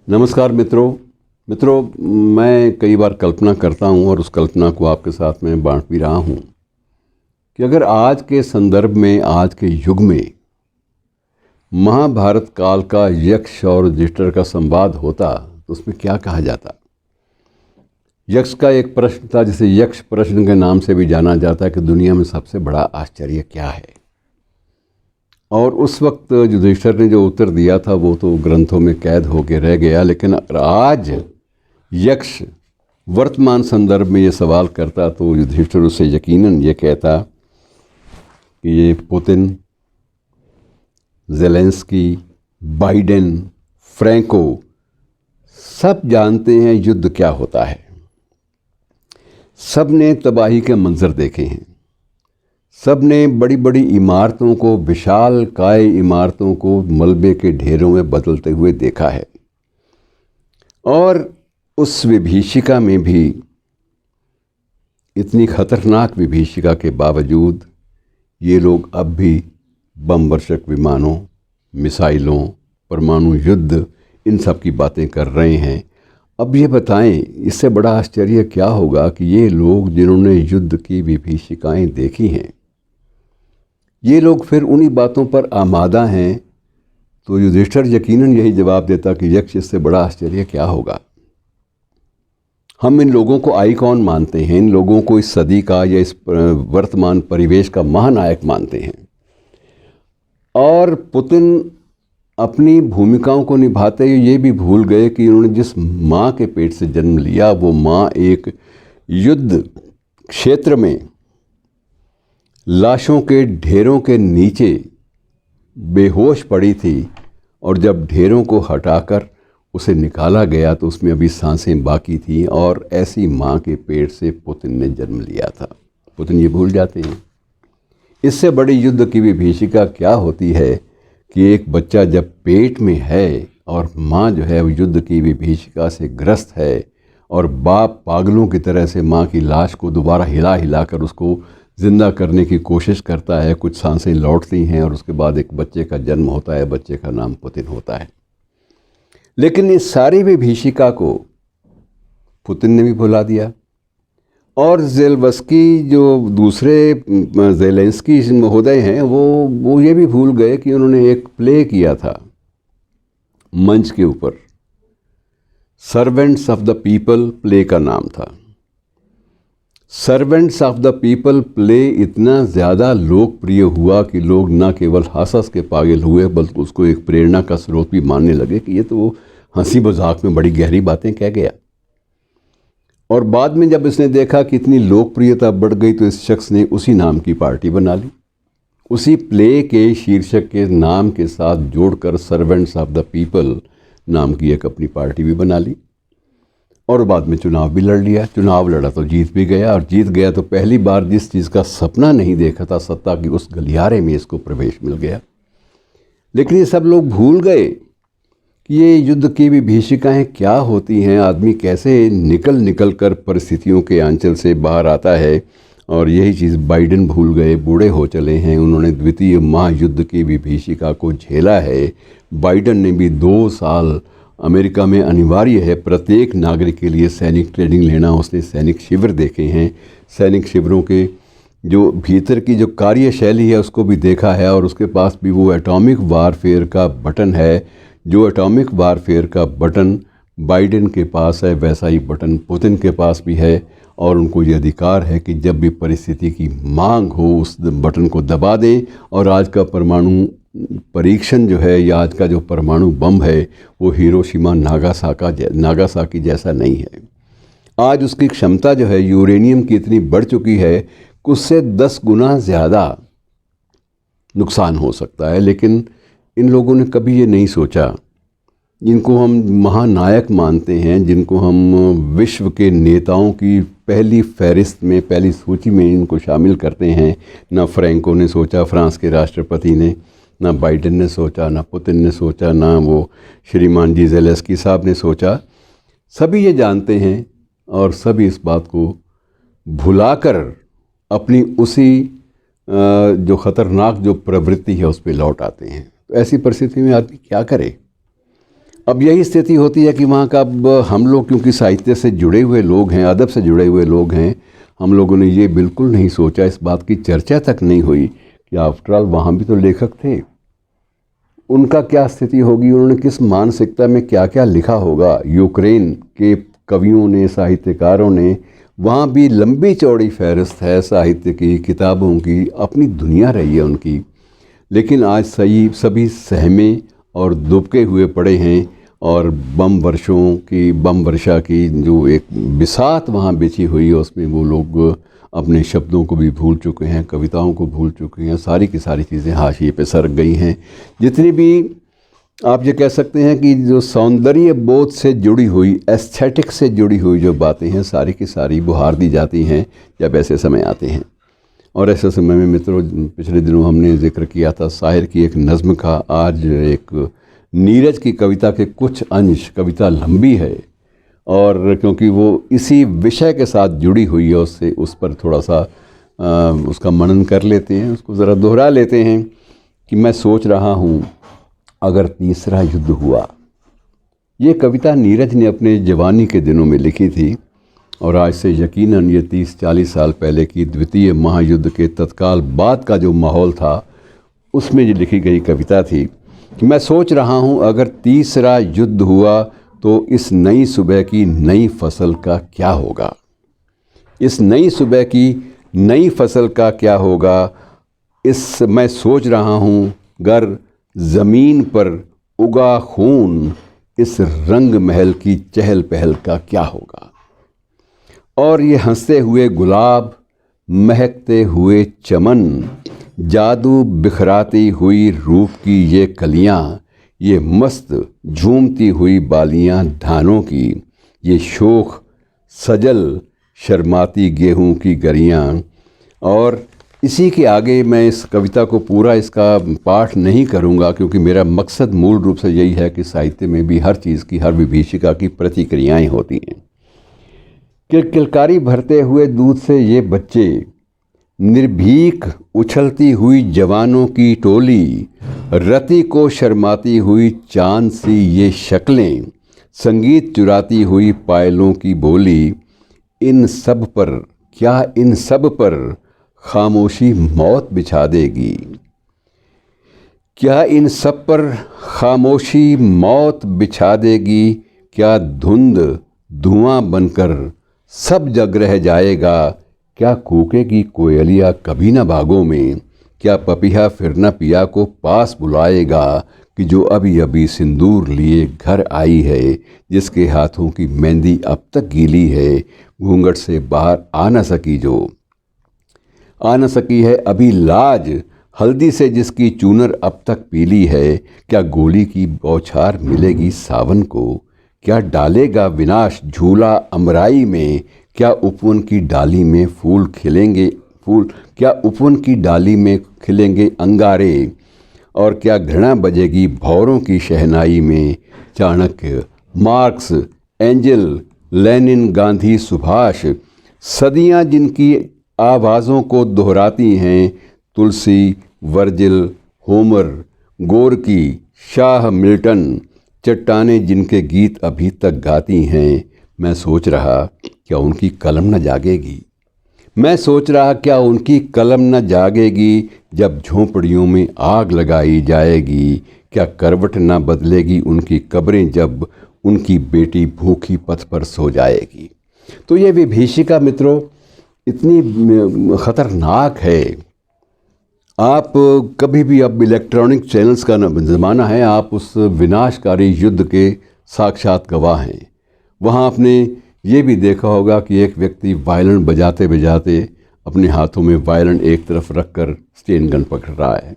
नमस्कार मित्रों, मैं कई बार कल्पना करता हूँ और उस कल्पना को आपके साथ में बांट भी रहा हूँ कि अगर आज के संदर्भ में, आज के युग में महाभारत काल का यक्ष और युधिष्ठिर का संवाद होता तो उसमें क्या कहा जाता। यक्ष का एक प्रश्न था जिसे यक्ष प्रश्न के नाम से भी जाना जाता है कि दुनिया में सबसे बड़ा आश्चर्य क्या है। और उस वक्त युधिष्ठिर ने जो उत्तर दिया था वो तो ग्रंथों में कैद होकर रह गया। लेकिन आज यक्ष वर्तमान संदर्भ में ये सवाल करता तो युधिष्ठिर उससे यकीनन ये कहता कि ये पुतिन, ज़ेलेंस्की, बाइडेन, फ्रैंको सब जानते हैं युद्ध क्या होता है। सब ने तबाही के मंजर देखे हैं। सब ने बड़ी बड़ी इमारतों को, विशाल काय इमारतों को मलबे के ढेरों में बदलते हुए देखा है। और उस विभीषिका में भी, इतनी खतरनाक विभीषिका के बावजूद ये लोग अब भी बम वर्षक विमानों, मिसाइलों, परमाणु युद्ध, इन सब की बातें कर रहे हैं। अब ये बताएं, इससे बड़ा आश्चर्य क्या होगा कि ये लोग जिन्होंने युद्ध की विभीषिकाएं देखी हैं, ये लोग फिर उन्हीं बातों पर आमादा हैं। तो युधिष्ठिर यकीनन यही जवाब देता कि यक्ष, इससे बड़ा आश्चर्य क्या होगा। हम इन लोगों को आइकॉन मानते हैं, इन लोगों को इस सदी का या इस वर्तमान परिवेश का महानायक मानते हैं। और पुतिन अपनी भूमिकाओं को निभाते हुए ये भी भूल गए कि उन्होंने जिस माँ के पेट से जन्म लिया वो माँ एक युद्ध क्षेत्र में लाशों के ढेरों के नीचे बेहोश पड़ी थी। और जब ढेरों को हटाकर उसे निकाला गया तो उसमें अभी सांसें बाकी थीं। और ऐसी माँ के पेट से पुतिन ने जन्म लिया था। पुतिन ये भूल जाते हैं। इससे बड़ी युद्ध की विभीषिका क्या होती है कि एक बच्चा जब पेट में है और माँ जो है वो युद्ध की विभीषिका से ग्रस्त है और बाप पागलों की तरह से माँ की लाश को दोबारा हिला हिला कर उसको ज़िंदा करने की कोशिश करता है। कुछ सांसें लौटती हैं और उसके बाद एक बच्चे का जन्म होता है। बच्चे का नाम पुतिन होता है। लेकिन इस सारी विभीषिका को पुतिन ने भी भुला दिया। और ज़ेलेंस्की, जो दूसरे ज़ेलेंस्की महोदय हैं, वो ये भी भूल गए कि उन्होंने एक प्ले किया था मंच के ऊपर। Servants of the people play का नाम था। Servants of the people play इतना ज़्यादा लोकप्रिय हुआ कि लोग न केवल हंस हंस के पागल हुए बल्कि उसको एक प्रेरणा का स्रोत भी मानने लगे कि ये तो हंसी मजाक में बड़ी गहरी बातें कह गया। और बाद में जब इसने देखा कि इतनी लोकप्रियता बढ़ गई तो इस शख्स ने उसी नाम की पार्टी बना ली। उसी प्ले के शीर्षक के नाम के साथ जोड़कर सर्वेंट्स ऑफ द पीपल नाम की एक अपनी पार्टी भी बना ली। और बाद में चुनाव भी लड़ लिया। चुनाव लड़ा तो जीत भी गया। और जीत गया तो पहली बार जिस चीज़ का सपना नहीं देखा था, सत्ता की उस गलियारे में इसको प्रवेश मिल गया। लेकिन ये सब लोग भूल गए कि ये युद्ध की विभीषिकाएँ क्या होती हैं, आदमी कैसे निकल कर परिस्थितियों के आंचल से बाहर आता है। और यही चीज़ बाइडेन भूल गए, बूढ़े हो चले हैं। उन्होंने द्वितीय महायुद्ध की विभीषिका को झेला है। बाइडेन ने भी 2 साल अमेरिका में अनिवार्य है प्रत्येक नागरिक के लिए सैनिक ट्रेनिंग लेना। उसने सैनिक शिविर देखे हैं। सैनिक शिविरों के जो भीतर की जो कार्यशैली है उसको भी देखा है। और उसके पास भी वो एटॉमिक वारफेयर का बटन है। जो एटॉमिक वारफेयर का बटन बाइडेन के पास है, वैसा ही बटन पुतिन के पास भी है। और उनको ये अधिकार है कि जब भी परिस्थिति की मांग हो उस बटन को दबा दें। और आज का परमाणु परीक्षण जो है या आज का जो परमाणु बम है वो हिरोशिमा नागासाकी जैसा नहीं है। आज उसकी क्षमता जो है यूरेनियम की इतनी बढ़ चुकी है कि उससे 10 गुना ज़्यादा नुकसान हो सकता है। लेकिन इन लोगों ने कभी ये नहीं सोचा। जिनको हम महानायक मानते हैं, जिनको हम विश्व के नेताओं की पहली फहरिस्त में, पहली सूची में इनको शामिल करते हैं, ना फ्रैंको ने सोचा, फ्रांस के राष्ट्रपति ने, ना बाइडेन ने सोचा, ना पुतिन ने सोचा, ना वो श्रीमान जी ज़ेलेंस्की साहब ने सोचा। सभी ये जानते हैं और सभी इस बात को भुलाकर अपनी उसी जो ख़तरनाक जो प्रवृत्ति है उस पर लौट आते हैं। तो ऐसी परिस्थिति में आदमी क्या करे। अब यही स्थिति होती है कि वहाँ का अब हम लोग क्योंकि साहित्य से जुड़े हुए लोग हैं, अदब से जुड़े हुए लोग हैं, हम लोगों ने ये बिल्कुल नहीं सोचा, इस बात की चर्चा तक नहीं हुई कि आफ्टर ऑल वहाँ भी तो लेखक थे। उनका क्या स्थिति होगी, उन्होंने किस मानसिकता में क्या क्या लिखा होगा। यूक्रेन के कवियों ने, साहित्यकारों ने, वहाँ भी लंबी चौड़ी फहरिस्त है साहित्य की, किताबों की, अपनी दुनिया रही है उनकी। लेकिन आज सभी सहमे और दुबके हुए पड़े हैं और बम वर्षा की जो एक बिसात वहाँ बिछी हुई है, उसमें वो लोग अपने शब्दों को भी भूल चुके हैं, कविताओं को भूल चुके हैं, सारी की सारी चीज़ें हाशिए पे सरक गई हैं। जितनी भी आप ये कह सकते हैं कि जो सौंदर्य बोध से जुड़ी हुई, एस्थेटिक से जुड़ी हुई जो बातें हैं, सारी की सारी बुहार दी जाती हैं जब ऐसे समय आते हैं। और ऐसे समय में मित्रों, पिछले दिनों हमने जिक्र किया था शायर की एक नज़्म का, आज एक नीरज की कविता के कुछ अंश, कविता लंबी है और क्योंकि वो इसी विषय के साथ जुड़ी हुई है, उससे उस पर थोड़ा सा उसका मनन कर लेते हैं, उसको ज़रा दोहरा लेते हैं कि मैं सोच रहा हूँ अगर तीसरा युद्ध हुआ। ये कविता नीरज ने अपने जवानी के दिनों में लिखी थी और आज से यकीनन ये 30-40 साल पहले की द्वितीय महायुद्ध के तत्काल बाद का जो माहौल था, उसमें ये लिखी गई कविता थी कि मैं सोच रहा हूँ अगर तीसरा युद्ध हुआ तो इस नई सुबह की नई फसल का क्या होगा। इस नई सुबह की नई फसल का क्या होगा, मैं सोच रहा हूँ गर ज़मीन पर उगा खून, इस रंग महल की चहल पहल का क्या होगा। और ये हंसते हुए गुलाब, महकते हुए चमन, जादू बिखराती हुई रूप की ये कलियाँ, ये मस्त झूमती हुई बालियाँ धानों की, ये शोख सजल शर्माती गेहूं की गरियाँ। और इसी के आगे मैं इस कविता को पूरा इसका पाठ नहीं करूँगा क्योंकि मेरा मकसद मूल रूप से यही है कि साहित्य में भी हर चीज़ की, हर विभीषिका की प्रतिक्रियाएँ होती हैं। किलकारी भरते हुए दूध से ये बच्चे, निर्भीक उछलती हुई जवानों की टोली, रति को शर्माती हुई चांद सी ये शक्लें, संगीत चुराती हुई पायलों की बोली, इन सब पर खामोशी मौत बिछा देगी। क्या इन सब पर खामोशी मौत बिछा देगी, क्या धुंध धुआं बनकर सब जग रह जाएगा, क्या कूकेगी कोयलिया कभी न बागों में, क्या पपीहा फिर न पिया को पास बुलाएगा, कि जो अभी अभी सिंदूर लिए घर आई है, जिसके हाथों की मेहंदी अब तक गीली है, घूंघट से बाहर आ न सकी है अभी लाज, हल्दी से जिसकी चूनर अब तक पीली है, क्या गोली की बौछार मिलेगी सावन को, क्या डालेगा विनाश झूला अमराई में, क्या उपवन की डाली में उपवन की डाली में खिलेंगे अंगारे, और क्या घृणा बजेगी भौरों की शहनाई में। Chanakya, Marx, Engels, Lenin, Gandhi, Subhash, सदियां जिनकी आवाज़ों को दोहराती हैं, तुलसी, वर्जिल, होमर, गोरकी, शाह मिल्टन, चट्टानें जिनके गीत अभी तक गाती हैं। मैं सोच रहा क्या उनकी कलम न जागेगी, मैं सोच रहा क्या उनकी कलम न जागेगी, जब झोंपड़ियों में आग लगाई जाएगी, क्या करवट न बदलेगी उनकी कब्रें, जब उनकी बेटी भूखी पथ पर सो जाएगी। तो ये विभीषिका मित्रों इतनी ख़तरनाक है। आप कभी भी, अब इलेक्ट्रॉनिक चैनल्स का ज़माना है, आप उस विनाशकारी युद्ध के साक्षात गवाह हैं। वहाँ आपने ये भी देखा होगा कि एक व्यक्ति वायलिन बजाते बजाते अपने हाथों में वायलिन एक तरफ रखकर स्टेन गन पकड़ रहा है।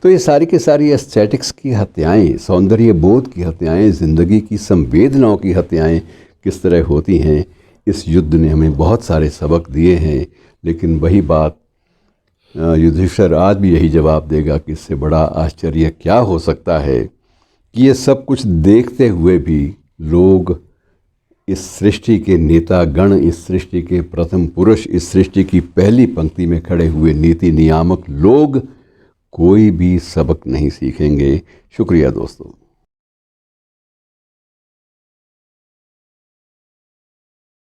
तो ये सारी की सारी एस्थेटिक्स की हत्याएं, सौंदर्य बोध की हत्याएं, ज़िंदगी की संवेदनाओं की हत्याएं किस तरह होती हैं, इस युद्ध ने हमें बहुत सारे सबक दिए हैं। लेकिन वही बात, युधिष्ठिर आज भी यही जवाब देगा कि इससे बड़ा आश्चर्य क्या हो सकता है कि ये सब कुछ देखते हुए भी लोग, इस सृष्टि के नेता गण, इस सृष्टि के प्रथम पुरुष, इस सृष्टि की पहली पंक्ति में खड़े हुए नीति नियामक लोग कोई भी सबक नहीं सीखेंगे। शुक्रिया दोस्तों।